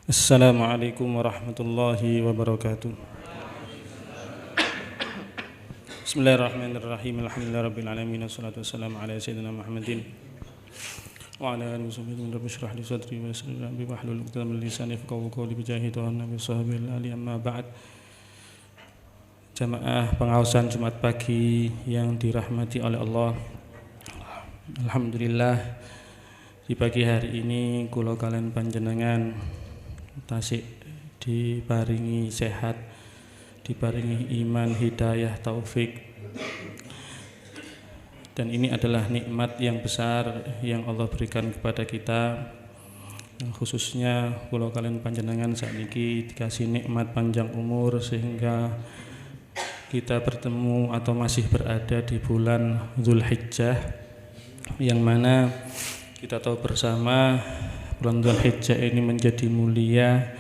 Assalamualaikum warahmatullahi wabarakatuh. Bismillahirrahmanirrahim. Alhamdulillahirabbil alamin wassalatu wassalamu ala sayyidina Muhammadin wa ala alihi washabbihi rabbi shrah li sadri wa yassir li amri wahlul 'uqdatam min lisani yafqahu qawli bi jahi wa nabi sahbihi ali amma ba'd. Jamaah pengawasan Jumat pagi yang dirahmati oleh Allah. Alhamdulillah di pagi hari ini kula kalian panjenengan tasik diparingi sehat, diparingi iman, hidayah, taufik. Dan ini adalah nikmat yang besar yang Allah berikan kepada kita. Khususnya kula kalian panjenengan saat ini dikasih nikmat panjang umur sehingga kita bertemu atau masih berada di bulan Dzulhijjah, yang mana kita tahu bersama bulan Dzulhijjah ini menjadi mulia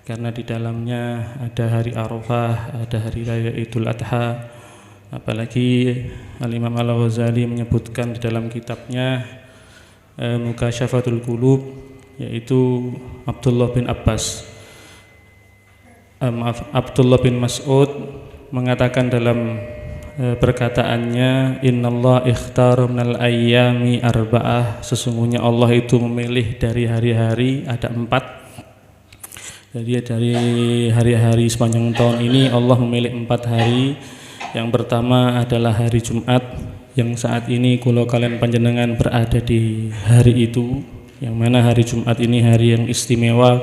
karena di dalamnya ada hari Arafah, ada hari raya Idul Adha. Apalagi Al-Imam Al-Ghazali menyebutkan di dalam kitabnya Mukasyafatul Qulub, yaitu Abdullah bin Mas'ud mengatakan dalam perkataannya, innallaha ikhtara minal ayyami arba'ah, sesungguhnya Allah itu memilih dari hari-hari ada 4. Jadi dari hari-hari sepanjang tahun ini Allah memilih 4 hari. Yang pertama adalah hari Jumat, yang saat ini kula kalian panjenengan berada di hari itu, yang mana hari Jumat ini hari yang istimewa.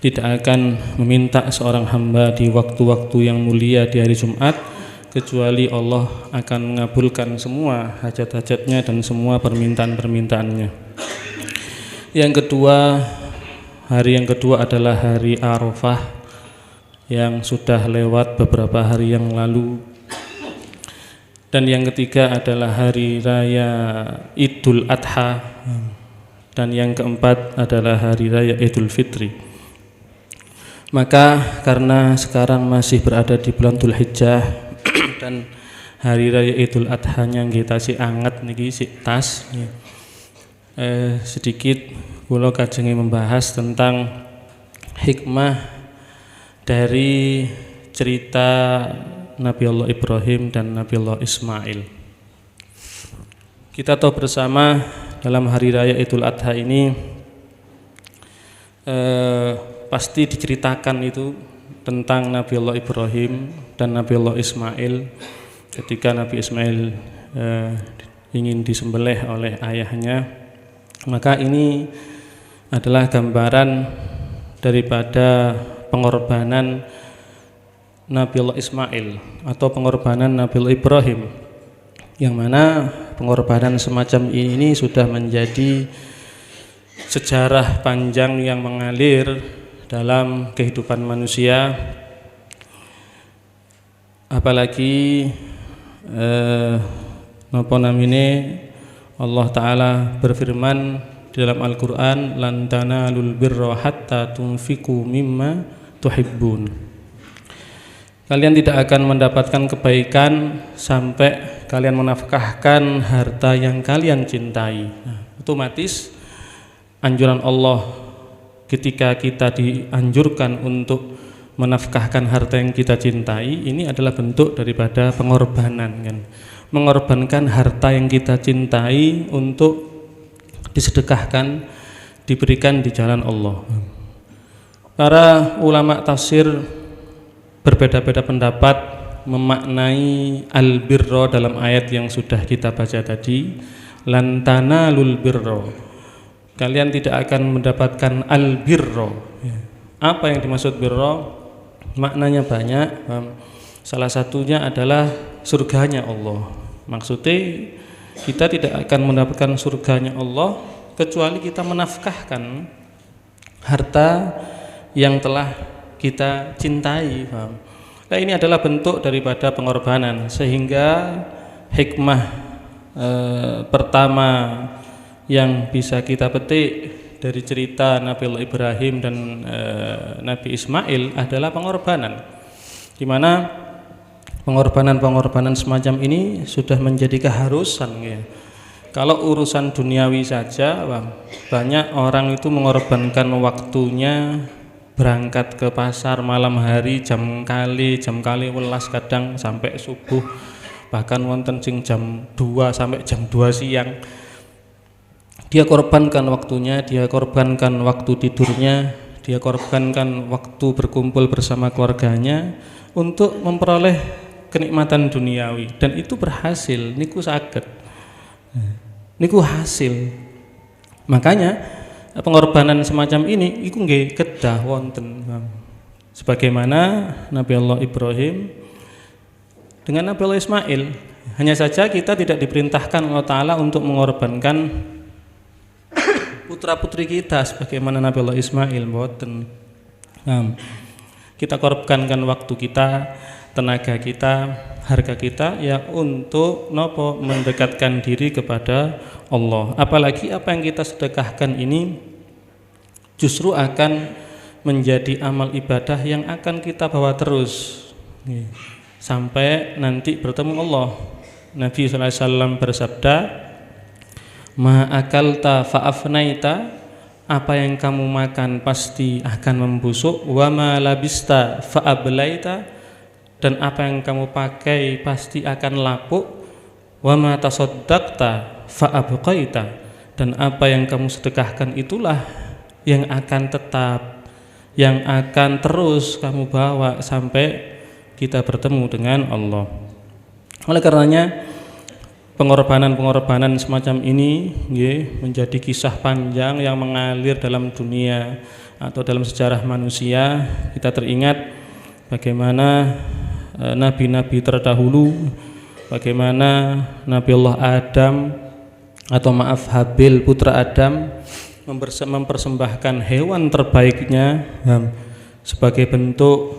Tidak akan meminta seorang hamba di waktu-waktu yang mulia di hari Jumat kecuali Allah akan mengabulkan semua hajat-hajatnya dan semua permintaan-permintaannya. Hari yang kedua adalah hari Arafah yang sudah lewat beberapa hari yang lalu. Dan yang ketiga adalah hari raya Idul Adha. Dan yang keempat adalah hari raya Idul Fitri. Maka karena sekarang masih berada di bulan Dzulhijjah dan hari raya Idul Adha-nya kita si anget niki si tas, sedikit kula kajengi membahas tentang hikmah dari cerita Nabi Allah Ibrahim dan Nabi Allah Ismail. Kita tahu bersama dalam hari raya Idul Adha ini pasti diceritakan itu tentang Nabi Allah Ibrahim dan Nabi Allah Ismail ketika Nabi Ismail ingin disembelih oleh ayahnya. Maka ini adalah gambaran daripada pengorbanan Nabi Allah Ismail atau pengorbanan Nabi Allah Ibrahim, yang mana pengorbanan semacam ini sudah menjadi sejarah panjang yang mengalir dalam kehidupan manusia. Apalagi Allah Ta'ala berfirman di dalam Al-Quran, lan tanalul birra hatta tunfiqu mimma tuhibbun. Kalian tidak akan mendapatkan kebaikan sampai kalian menafkahkan harta yang kalian cintai. Otomatis anjuran Allah ketika kita dianjurkan untuk menafkahkan harta yang kita cintai, ini adalah bentuk daripada pengorbanan, kan? Mengorbankan harta yang kita cintai untuk disedekahkan, diberikan di jalan Allah. Para ulama tafsir berbeda-beda pendapat memaknai al-birra dalam ayat yang sudah kita baca tadi, lan tanalul birra, kalian tidak akan mendapatkan al-birra. Apa yang dimaksud birra? Maknanya banyak. Salah satunya adalah surganya Allah. Maksudnya kita tidak akan mendapatkan surganya Allah kecuali kita menafkahkan harta yang telah kita cintai. Nah, ini adalah bentuk daripada pengorbanan, sehingga hikmah pertama yang bisa kita petik dari cerita Nabi Allah Ibrahim dan Nabi Ismail adalah pengorbanan, di mana pengorbanan semacam ini sudah menjadi keharusan, ya. Kalau urusan duniawi saja, banyak orang itu mengorbankan waktunya berangkat ke pasar malam hari jam kali welas, kadang sampai subuh, bahkan wonten sing jam 2 sampai jam 2 siang. Dia korbankan waktunya, dia korbankan waktu tidurnya, dia korbankan waktu berkumpul bersama keluarganya untuk memperoleh kenikmatan duniawi, dan itu berhasil, niku saged, niku hasil. Makanya pengorbanan semacam ini iku nggih kedah wonten, sebagaimana Nabi Allah Ibrahim dengan Nabi Allah Ismail. Hanya saja kita tidak diperintahkan Allah Ta'ala untuk mengorbankan putra-putri kita sebagaimana Nabi Allah Ismail, mboten. Kita korbankan waktu kita, tenaga kita, harga kita ya untuk nopo mendekatkan diri kepada Allah. Apalagi apa yang kita sedekahkan ini justru akan menjadi amal ibadah yang akan kita bawa terus sampai nanti bertemu Allah. Nabi SAW bersabda, ma akalta fa'afnaita, apa yang kamu makan pasti akan membusuk, wa ma labista fa'ablaita, dan apa yang kamu pakai pasti akan lapuk, wa ma tasaddaqta fa'abqaita, dan apa yang kamu sedekahkan itulah yang akan tetap, yang akan terus kamu bawa sampai kita bertemu dengan Allah. Oleh karenanya pengorbanan semacam ini menjadi kisah panjang yang mengalir dalam dunia atau dalam sejarah manusia. Kita teringat bagaimana nabi-nabi terdahulu, bagaimana Nabi Allah Adam atau Habil putra Adam mempersembahkan hewan terbaiknya sebagai bentuk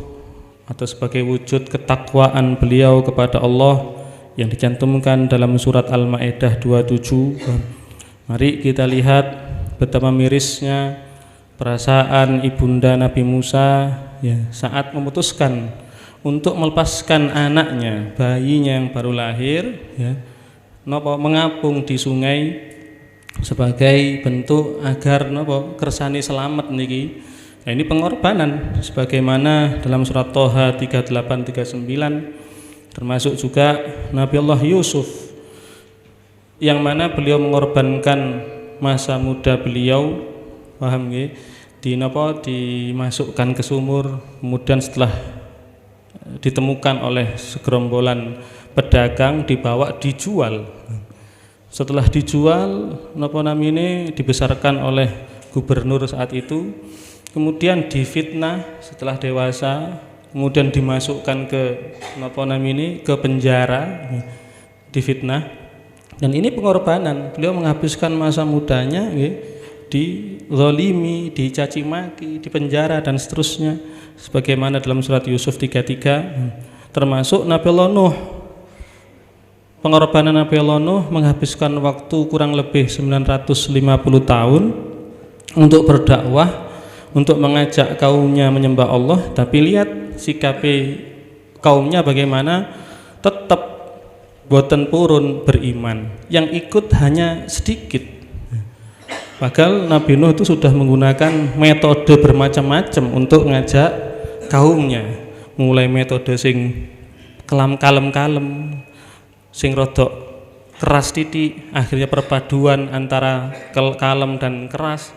atau sebagai wujud ketakwaan beliau kepada Allah yang dicantumkan dalam surat Al-Maidah 27. Mari kita lihat betapa mirisnya perasaan ibunda Nabi Musa saat memutuskan untuk melepaskan anaknya, bayinya yang baru lahir, mengapung di sungai sebagai bentuk agar kersane selamat niki. Nah, ini pengorbanan sebagaimana dalam surat Toha 38-39, termasuk juga Nabi Allah Yusuf yang mana beliau mengorbankan masa muda beliau, paham nggih, dimasukkan ke sumur, kemudian setelah ditemukan oleh segerombolan pedagang dibawa dijual. Setelah dijual, dibesarkan oleh gubernur saat itu, kemudian difitnah setelah dewasa, kemudian dimasukkan ke ke penjara, difitnah. Dan ini pengorbanan, beliau menghabiskan masa mudanya dizalimi, dicaci maki, dipenjara dan seterusnya, sebagaimana dalam surat Yusuf 33. Termasuk Nabi Allah Nuh. Pengorbanan Nabi Allah Nuh menghabiskan waktu kurang lebih 950 tahun untuk berdakwah, untuk mengajak kaumnya menyembah Allah. Tapi lihat sikap kaumnya bagaimana, tetap boten purun beriman, yang ikut hanya sedikit. Padahal Nabi Nuh itu sudah menggunakan metode bermacam-macam untuk ngajak kaumnya, mulai metode sing kalem-kalem, sing rodok keras titik, akhirnya perpaduan antara kalem dan keras,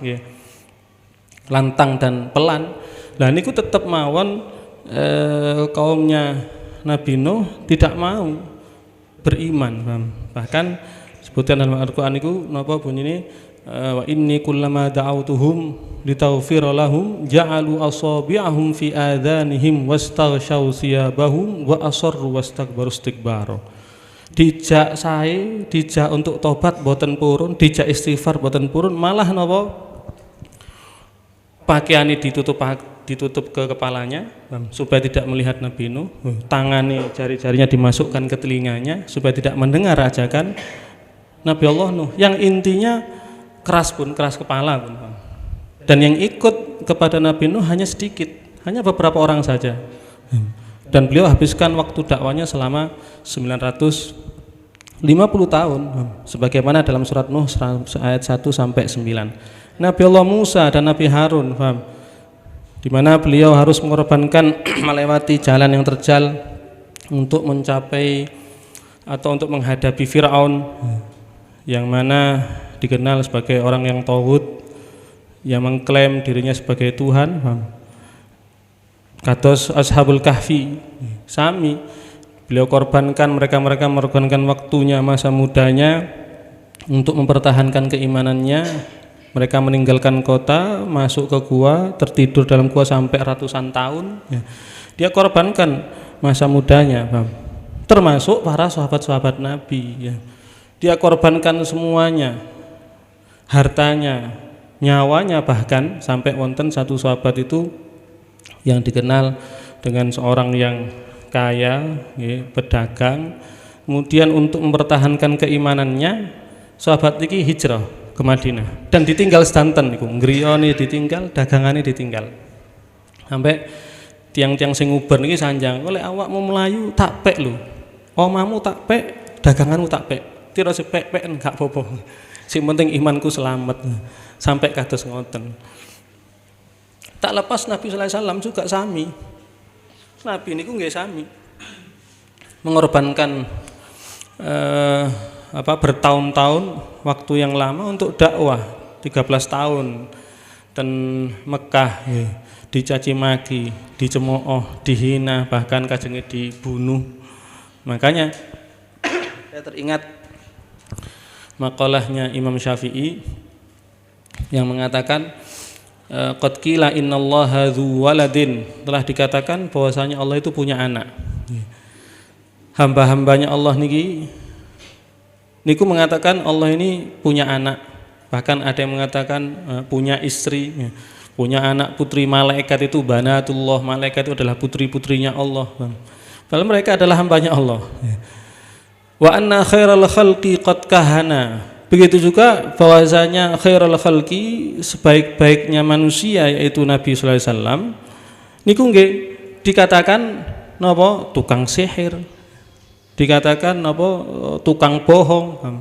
lantang dan pelan. Nah niku tetap mawon kaumnya Nabi Nuh tidak mau beriman. Bahkan sebutkan dalam Al-Qur'an niku napa bunine, wa inni kullama da'awtuhum litaghfira lahum ja'alu asabi'ahum fi adhanihim wastaghshaw thiyabahum wa asarru wastakbaru istikbara. Dijak sae, dijak untuk tobat boten purun, dijak istighfar boten purun, malah napa pakaiane ditutup ke kepalanya supaya tidak melihat Nabi Nuh, tangane jari-jarinya dimasukkan ke telinganya supaya tidak mendengar ajakan Nabi Allah Nuh, yang intinya keras kepala pun. Dan yang ikut kepada Nabi Nuh hanya sedikit, hanya beberapa orang saja. Dan beliau habiskan waktu dakwanya selama 950 50 tahun sebagaimana dalam surat Nuh ayat 1 sampai 9. Nabi Allah Musa dan Nabi Harun, paham? Di mana beliau harus mengorbankan melewati jalan yang terjal untuk mencapai atau untuk menghadapi Firaun yang mana dikenal sebagai orang yang tauhid, yang mengklaim dirinya sebagai Tuhan, paham? Kados Ashabul Kahfi sami, beliau korbankan, mereka mengorbankan waktunya, masa mudanya untuk mempertahankan keimanannya. Mereka meninggalkan kota, masuk ke gua, tertidur dalam gua sampai ratusan tahun. Dia korbankan masa mudanya, termasuk para sahabat-sahabat Nabi. Dia korbankan semuanya, hartanya, nyawanya, bahkan sampai wonten satu sahabat itu yang dikenal dengan seorang yang kaya, pedagang. Kemudian untuk mempertahankan keimanannya, sahabat ini hijrah ke Madinah dan ditinggal sedanten niku, ngriyane ditinggal, dagangane ditinggal. Sampai tiang-tiang sing nguber niki sanjang, oleh awakmu melayu tak pek lho. Omamu tak pek, daganganmu tak pek. Tira sepek-pek enggak apa-apa. Sing penting imanku selamat. Sampai kados ngoten. Tak lepas Nabi sallallahu alaihi wasallam juga sami. Nabi niku nggih sami. Mengorbankan bertahun-tahun, waktu yang lama untuk dakwah, 13 tahun dan Mekah dicaci maki, dicemooh, dihina, bahkan kajenge dibunuh. Makanya saya teringat makalahnya Imam Syafi'i yang mengatakan qad qila innallaha dzu waladin, telah dikatakan bahwasanya Allah itu punya anak. Hamba-hambanya Allah niku mengatakan Allah ini punya anak, bahkan ada yang mengatakan punya istri, punya anak putri. Malaikat itu banatullah, malaikat itu adalah putri-putrinya Allah, padahal mereka adalah hambanya Allah. Wa anna khairal khalqi qad kahana, begitu juga bahwasanya khairal khalqi, sebaik-baiknya manusia yaitu Nabi sallallahu alaihi wasallam niku nggih dikatakan napa tukang sihir, dikatakan apa tukang bohong.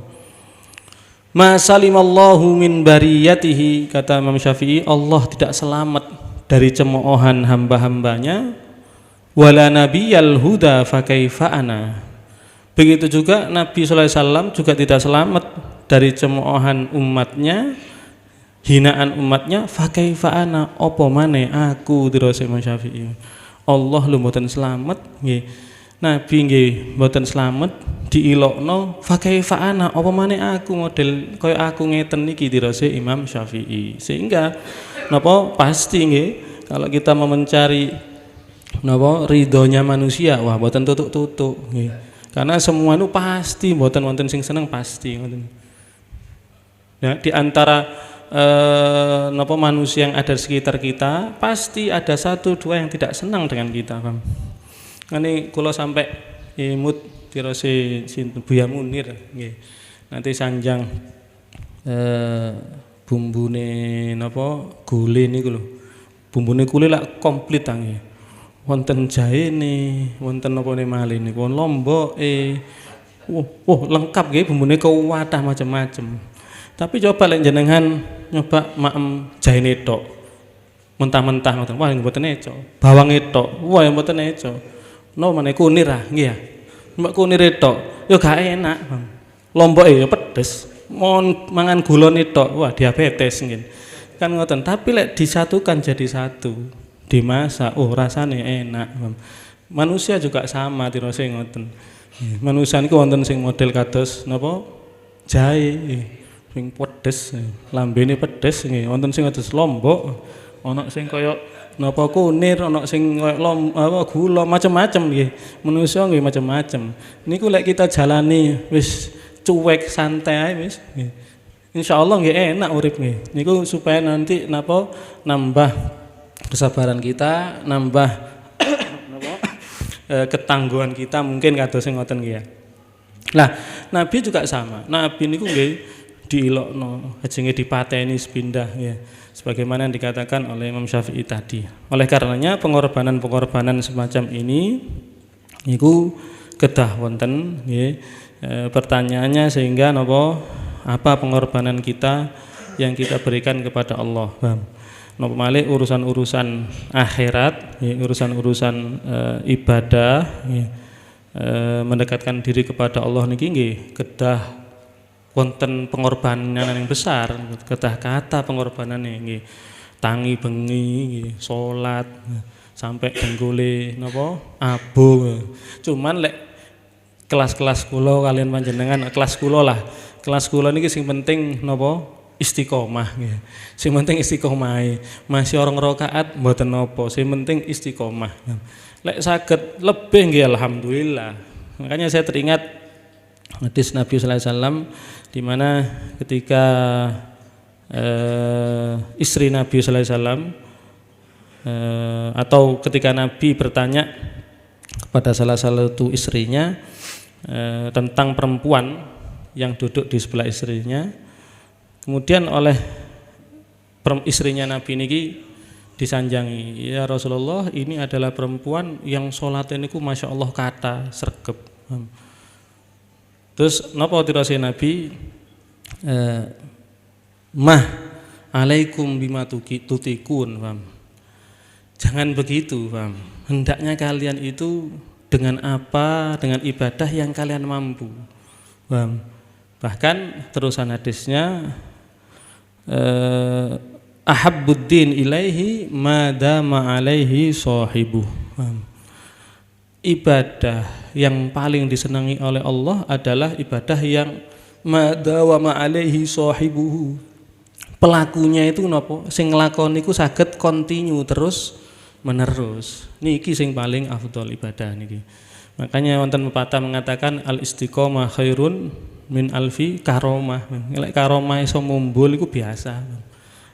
Ma salimallahu min bariyatihi, kata Imam Syafi'i, Allah tidak selamat dari cemoohan hamba-hambanya. Wala nabiyal huda fa kaifa ana, begitu juga Nabi sallallahu alaihi wasallam juga tidak selamat dari cemoohan umatnya, hinaan umatnya. Fa kaifa ana, apa maneh aku, dirose Imam Syafi'i. Allah lu mboten selamat nggih, Nabi nggih mboten slamet, diilokno fa kaifa ana, apa maneh aku model kaya aku ngeten niki, dirose Imam Syafi'i. Sehingga napa pasti nggih kalau kita mau mencari napa ridhonya manusia, wah mboten tutuk-tutuk nggih. Karena semua itu pasti mboten wonten sing seneng, pasti ngoten. Ya, di antara napa manusia yang ada di sekitar kita, pasti ada satu dua yang tidak senang dengan kita, paham. Ini kula sampai imut dirose sinten Buya Munir nggih. Nanti sanjang bumbune napa gule niku lho. Bumbune gule lak komplit ta nggih. Wonten jahene, wonten napane malih niku, lomboke. Lengkap nggih, bumbune kuwatah macam-macam. Tapi coba lek jenengan nyoba maem jahene tok. Mentah-mentah ngoten, wah mboten eco. Bawange tok, wah mboten eco. No meneh kunir ah nggih ya. Mbak kunir tok ya gak enak, Bang. Lomboke ya pedes. Mon mangan gulone tok, wah diabetes nggih. Kan ngoten, tapi lek disatukan jadi satu, dimasak, rasane enak, Bang. Manusia juga sama tirose ngoten. Manusia niku wonten sing model kados napa? Jahe, sing pedes, lambene pedes nggih. Wonten sing kados lombok, ana sing kaya napa kunir, ana sing kaya gula, macam-macam nggih. Manusia nggih macam-macam. Niku lek kita jalani wis cuek santai ae wis nggih. Insyaallah nggih enak urip nggih. Niku supaya nanti napa nambah kesabaran kita, nambah ketangguhan kita, mungkin kados sing ngoten nggih ya. Lah, Nabi juga sama. Nabi niku nggih diilokno, ajenge dipateni sepindah ya. Sebagaimana yang dikatakan oleh Imam Syafi'i tadi. Oleh karenanya pengorbanan-pengorbanan semacam ini niku kedah wonten nggih pertanyaannya sehingga apa pengorbanan kita yang kita berikan kepada Allah. Napa malih urusan-urusan akhirat, urusan-urusan ibadah, mendekatkan diri kepada Allah niki nggih kedah wonten pengorbanan yang besar, kedah kata pengorbanan nggih. Tangi bengi nggih, salat sampai denggule abu. Cuman lek kelas-kelas kula kalian panjenengan, kelas kula niki sing penting istiqomah nggih. Sing penting istiqomah. Masih orang rakaat mboten napa, sing penting istiqomah. Lek saged lebih nggih alhamdulillah. Makanya saya teringat hadis Nabi sallallahu alaihi wasallam di mana ketika istri Nabi sallallahu alaihi wasallam atau ketika Nabi bertanya kepada salah satu istrinya tentang perempuan yang duduk di sebelah istrinya, kemudian oleh istrinya Nabi niki disanjangi, ya Rasulullah, ini adalah perempuan yang sholatnya niku masya Allah kata sregep. Terus napa dirasi Nabi, mah alaikum bima tutikun, jangan begitu, hendaknya kalian itu dengan ibadah yang kalian mampu. Bahkan terusan hadisnya, ahabbuddin ilaihi madama alaihi sahibuh. Ibadah yang paling disenangi oleh Allah adalah ibadah yang madama alaihi sahibuhu. Pelakunya itu napa? Sing nglakoni iku saged continue terus menerus. Niki sing paling afdol ibadah niki. Makanya wonten pepatah mengatakan al istiqomah khairun min alfi karomah. Lek karomah iso mumbul iku biasa.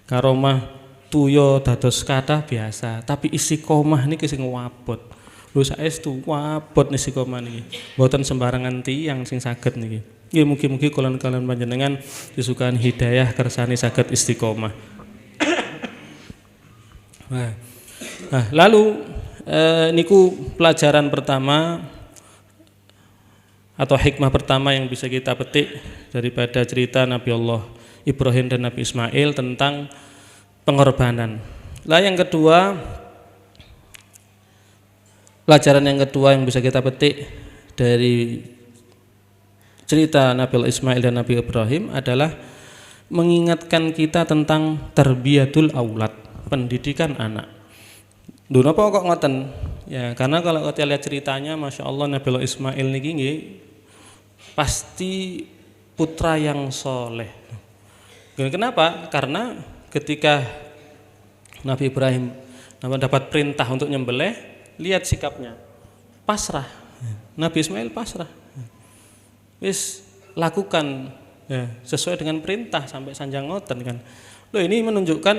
Karomah tuyo dados kathah biasa, tapi istiqomah niki sing wabot. Lho saestu wabot istiqomah niki. Mboten sembarangan tiyang sing saged niki. Nggih mugi-mugi kula panjenengan disukan hidayah kersane saged istiqomah. Nah, lalu niku pelajaran pertama atau hikmah pertama yang bisa kita petik daripada cerita Nabi Allah Ibrahim dan Nabi Ismail tentang pengorbanan. Lah yang kedua, pelajaran yang kedua yang bisa kita petik dari cerita Nabi Ismail dan Nabi Ibrahim adalah mengingatkan kita tentang tarbiyatul aulad, pendidikan anak. Duh napa kok ngoten? Ya, karena kalau kita lihat ceritanya, masya Allah Nabi Ismail niki nggih pasti putra yang soleh. Kenapa? Karena ketika Nabi Ibrahim dapat perintah untuk nyembelih, lihat sikapnya, pasrah. Nabi Ismail pasrah. Wis lakukan ya, sesuai dengan perintah sampai sanjang ngoten kan. Loh ini menunjukkan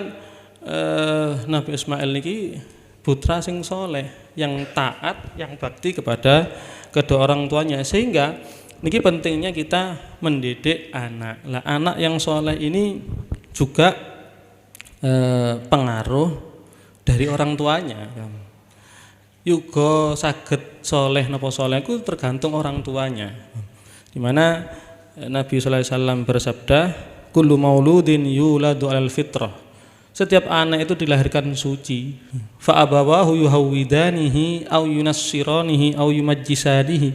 Nabi Ismail niki putra sing soleh, yang taat, yang bakti kepada kedua orang tuanya, sehingga niki pentingnya kita mendidik anak. Lah anak yang soleh ini juga pengaruh dari orang tuanya. Yuga saged soleh napa soleh itu tergantung orang tuanya. Di mana Nabi sallallahu alaihi wasallam bersabda, kullu mauludin yuladu alal fitrah. Setiap anak itu dilahirkan suci. Fa abawahu yuhawwidanihi au yunassiranihi au yumajjisanihi.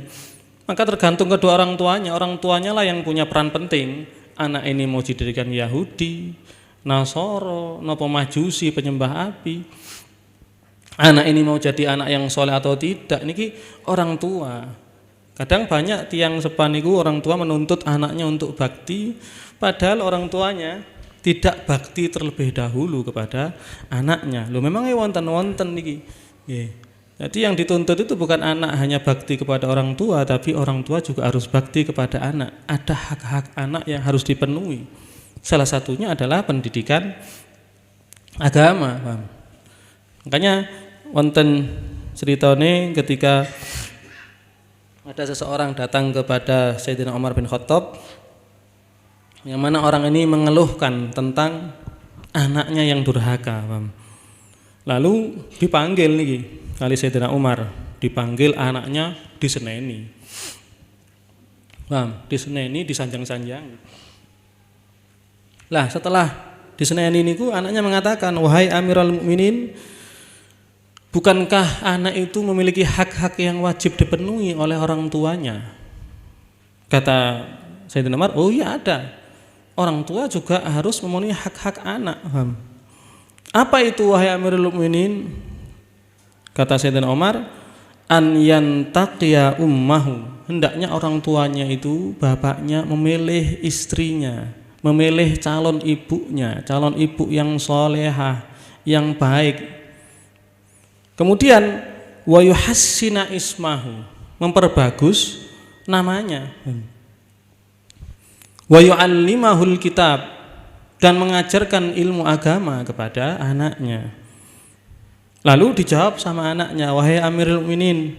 Maka tergantung kedua orang tuanya. Orang tuanya lah yang punya peran penting. Anak ini mau didirikan Yahudi, Nasoro, napa Majusi, penyembah api. Anak ini mau jadi anak yang soleh atau tidak, niki orang tua. Kadang banyak tiang sepan niku orang tua menuntut anaknya untuk bakti, padahal orang tuanya tidak bakti terlebih dahulu kepada anaknya. Loh memangnya wonten-wonten niki. Nggih. Jadi yang dituntut itu bukan anak hanya bakti kepada orang tua, tapi orang tua juga harus bakti kepada anak. Ada hak-hak anak yang harus dipenuhi. Salah satunya adalah pendidikan agama. Makanya wonten ceritane ketika ada seseorang datang kepada Sayyidina Umar bin Khattab, yang mana orang ini mengeluhkan tentang anaknya yang durhaka. Lalu dipanggil nih kali Sayyidina Umar, dipanggil anaknya diseneni. Paham? Diseneni, disanjang-sanjang. Lah setelah diseneni niku anaknya mengatakan, "Wahai Amirul Mukminin, bukankah anak itu memiliki hak-hak yang wajib dipenuhi oleh orang tuanya?" Kata Sayyidina Umar, "Oh iya ada. Orang tua juga harus memenuhi hak-hak anak." Paham? Apa itu wahai Amirul Mukminin? Kata Sayyidina Umar, "An yantaqiya ummahu." Hendaknya orang tuanya itu, bapaknya memilih istrinya, memilih calon ibunya, calon ibu yang solehah, yang baik. Kemudian wa yuhassina ismahu, memperbagus namanya. Wa yu'allimahul kitab, dan mengajarkan ilmu agama kepada anaknya. Lalu dijawab sama anaknya, "Wahai Amirul Mukminin,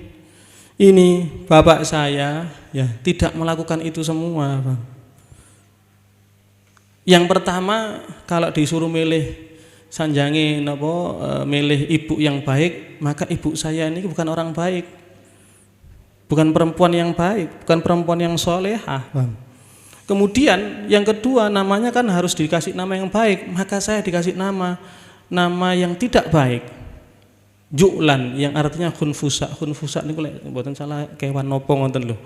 ini bapak saya ya tidak melakukan itu semua, Bang. Yang pertama, kalau disuruh milih sanjangi milih ibu yang baik, maka ibu saya ini bukan orang baik. Bukan perempuan yang baik, bukan perempuan yang solehah, Bang. Kemudian yang kedua, namanya kan harus dikasih nama yang baik, maka saya dikasih nama yang tidak baik. Ju'lan, yang artinya khunfusa. Khunfusa niku lek mboten salah kewan nopo ngoten lho.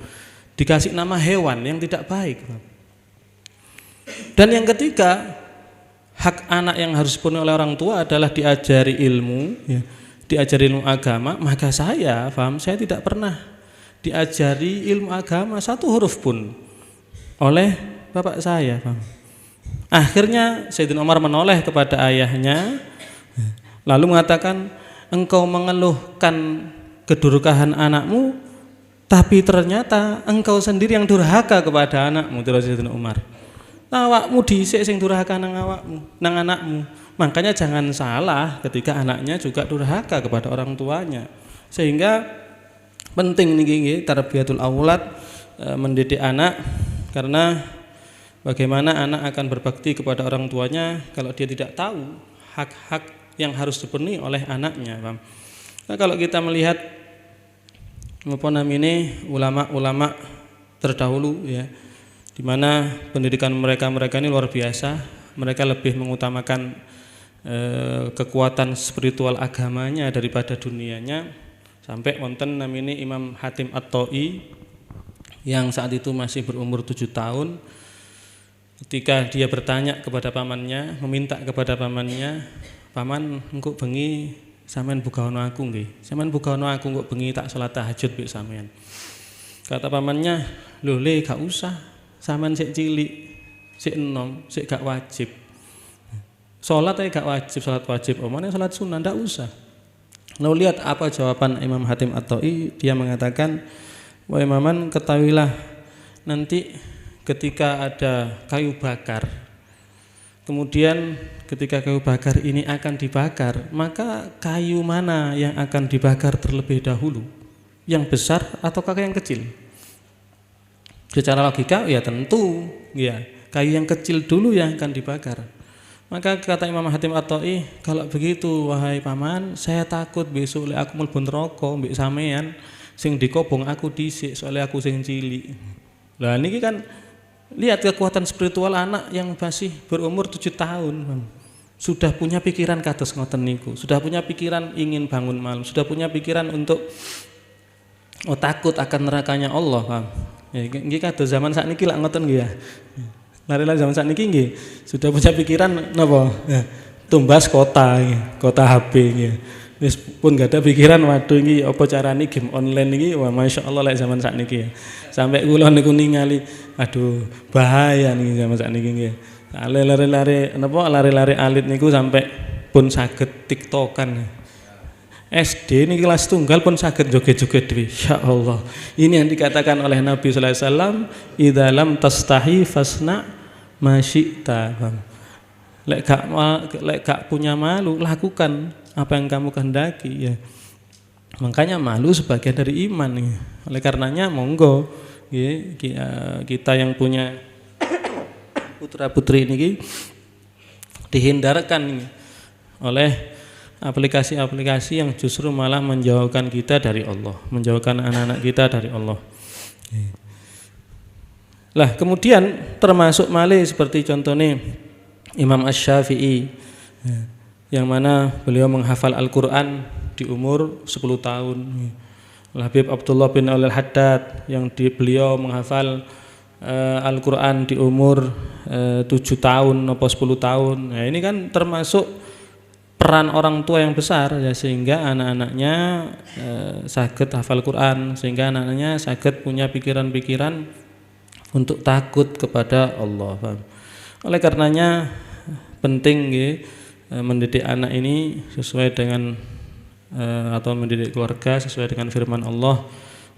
Dikasih nama hewan yang tidak baik, Bang. Dan yang ketiga, hak anak yang harus dipenuhi oleh orang tua adalah diajari ilmu, ya, diajari ilmu agama. Maka saya tidak pernah diajari ilmu agama satu huruf pun oleh bapak saya, Bang. Akhirnya Sayyidina Umar menoleh kepada ayahnya, lalu mengatakan, "Engkau mengeluhkan kedurhakaan anakmu, tapi ternyata engkau sendiri yang durhaka kepada anakmu." Terus Sayyidina Umar, "Awakmu dhisik sing durhaka nang awakmu, nang anakmu." Makanya jangan salah ketika anaknya juga durhaka kepada orang tuanya. Sehingga penting niki tarbiyatul aulad, mendidik anak, karena bagaimana anak akan berbakti kepada orang tuanya kalau dia tidak tahu hak-hak yang harus dipenuhi oleh anaknya. Nah, kalau kita melihat ulama-ulama terdahulu ya, di mana pendidikan mereka ini luar biasa. Mereka lebih mengutamakan kekuatan spiritual agamanya daripada dunianya. Sampai wonten namanya Imam Hatim At-Ta'i yang saat itu masih berumur 7 tahun. Ketika dia bertanya kepada pamannya, meminta kepada pamannya, "Paman, engko bengi sampean bugaono aku nggih. Sampean bugaono aku engko bengi tak salat tahajud mbek sampean." Kata pamannya, "Lho Le, gak usah. Sampean sik cilik, sik enom, sik gak wajib. Salat ae gak wajib, salat wajib. Omane salat sunah ndak usah." Lalu lihat apa jawaban Imam Hatim At-Ta'i. Dia mengatakan, "Wahai Maman, ketahuilah nanti ketika ada kayu bakar, kemudian ketika kayu bakar ini akan dibakar, maka kayu mana yang akan dibakar terlebih dahulu? Yang besar ataukah yang kecil?" Secara logika ya tentu ya kayu yang kecil dulu yang akan dibakar. Maka kata Imam Hatim At-Ta'i, "Kalau begitu wahai paman, saya takut besok lek aku mlebu neraka mbek sampean sing dikobong aku dhisik soalnya aku sing cilik." Lah niki kan lihat kekuatan spiritual anak yang masih berumur 7 tahun, Bang. Sudah punya pikiran kados ngoten niku, sudah punya pikiran ingin bangun malam, sudah punya pikiran untuk takut akan nerakanya Allah, Bang. Ya nggih kados zaman sakniki lak ngoten nggih ya. Lari-lari zaman sakniki nggih sudah punya pikiran napa? Tumbas kota HP nggih. Wis pun gak ada pikiran waduh iki apa carane game online iki, wah masyaallah lek zaman sakniki ya. Sampai kula niku ningali aduh bahaya niki zaman sakniki nggih. Lari-lari alit niku sampai pun saged tiktokan. SD ini kelas tunggal pun saged joget-joget dhewe. Ya Allah. Ini yang dikatakan oleh Nabi sallallahu alaihi wasallam, "Idza lam tastahi fasna ma syi'ta." Lek gak punya malu, lakukan apa yang kamu kehendaki ya. Makanya malu sebagian dari iman ya. Oleh karenanya monggo ya, kita yang punya putra-putri ini dihindarkan oleh aplikasi-aplikasi yang justru malah menjauhkan kita dari Allah, menjauhkan anak-anak kita dari Allah. Lah kemudian termasuk malih seperti contohnya Imam Asy-Syafi'i yang mana beliau menghafal Al-Qur'an di umur 10 tahun. Habib Abdullah bin Al-Haddad yang beliau menghafal Al-Qur'an di umur 7 tahun atau 10 tahun. Nah, ini kan termasuk peran orang tua yang besar ya, sehingga anak-anaknya saged hafal Quran, sehingga anak-anaknya saged punya pikiran-pikiran untuk takut kepada Allah. Oleh karenanya penting mendidik anak ini sesuai dengan atau mendidik keluarga sesuai dengan firman Allah,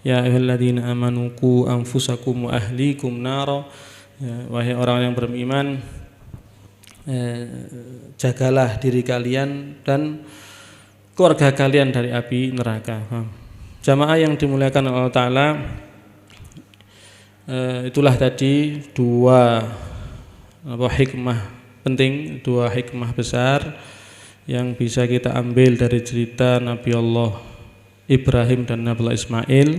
ya ayyuhalladzina amanu qu anfusakum wa ahlikum nara, ya, wahai orang yang beriman, jagalah diri kalian dan keluarga kalian dari api neraka. Jamaah yang dimuliakan Allah Ta'ala, itulah tadi dua hikmah penting, dua hikmah besar yang bisa kita ambil dari cerita Nabi Allah Ibrahim dan Nabi Allah Ismail.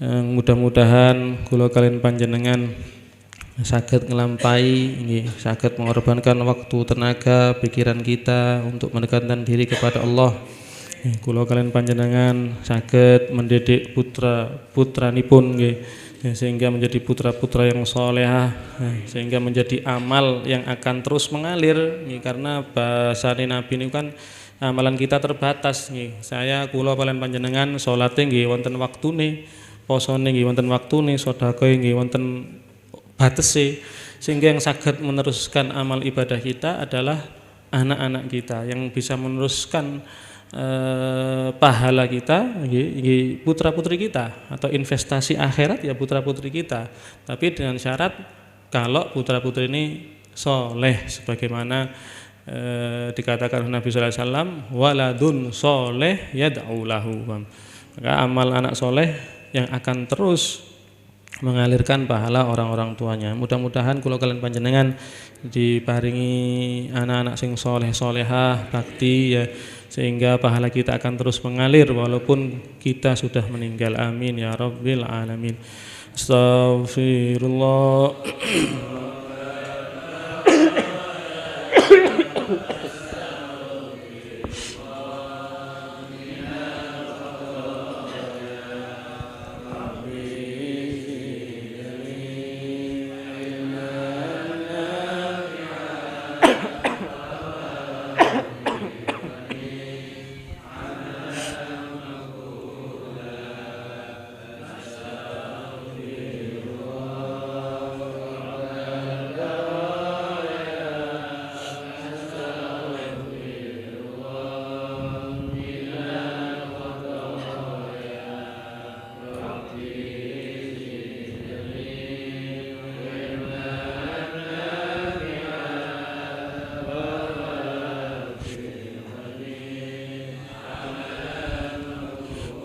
Mudah-mudahan kula kalian panjenengan saged ngelampai, saged mengorbankan waktu, tenaga, pikiran kita untuk mendekatkan diri kepada Allah. Kula kalian panjenengan saged mendidik putranipun sehingga menjadi putra-putra yang salehah, sehingga menjadi amal yang akan terus mengalir karena bahasane Nabi ini kan amalan kita terbatas Saya kula kalian panjenengan salate nggih wonten waktune, posone nggih wonten waktune, sedekah nggih wonten batese, sehingga yang saged meneruskan amal ibadah kita adalah anak-anak kita yang bisa meneruskan pahala kita, putra-putri kita, atau investasi akhirat ya putra-putri kita. Tapi dengan syarat kalau putra-putri ini soleh, sebagaimana dikatakan Nabi sallallahu alaihi wasallam, waladun soleh yad'u lahu. Maka amal anak soleh yang akan terus mengalirkan pahala orang-orang tuanya. Mudah-mudahan kula kalian panjenengan diparingi anak-anak sing soleh solehah bakti ya, sehingga pahala kita akan terus mengalir walaupun kita sudah meninggal. Amin ya rabbil alamin. Astaghfirullah.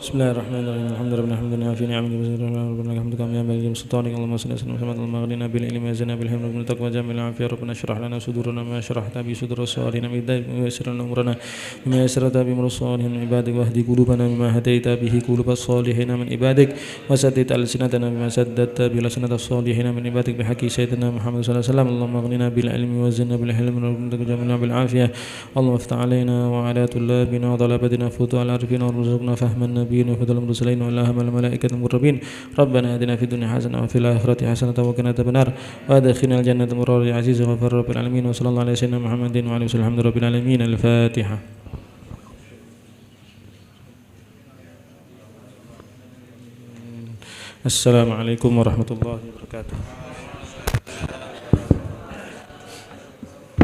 Bismillahirrahmanirrahim. Alhamdulillah hamdan fi ni'amihi wa sallallahu alaihi wa sallam bi sultanik Allahumma salli ala Muhammad al-maghdina bil ilmi wa zina bil hilmi wa taqwa jamil afiyah rabbana shrah lana sudurana ma shrahta bi sudur salihina bi yassir lana umrana bima yassarta bi mursalihin ibadik wahdi qulubana bima hadaita bihi qulubas salihin min ibadik wa saddid alsinatana bima saddatta bi lisanati salihin min ibadik bi haqqi sayyidina Muhammad sallallahu alaihi wasallam. Allahumma aghnina bil ilmi wa zina bil hilmi wa taqwa jamil bil afiyah. Allahumma iftah alaina wa ala tullabina wa talabatina futu al arifina warzuqna fahman nabiy وفضل المرسلين وإلهام الملائكة المقربين ربنا آتنا في الدنيا حسنة وفي الآخرة حسنة وقنا عذاب النار وأدخلنا الجنة مرار العزيز غفار رب العالمين وصلى الله على سيدنا محمد وعلى آله وسلم الحمد رب العالمين. الفاتحة. السلام عليكم ورحمة الله وبركاته.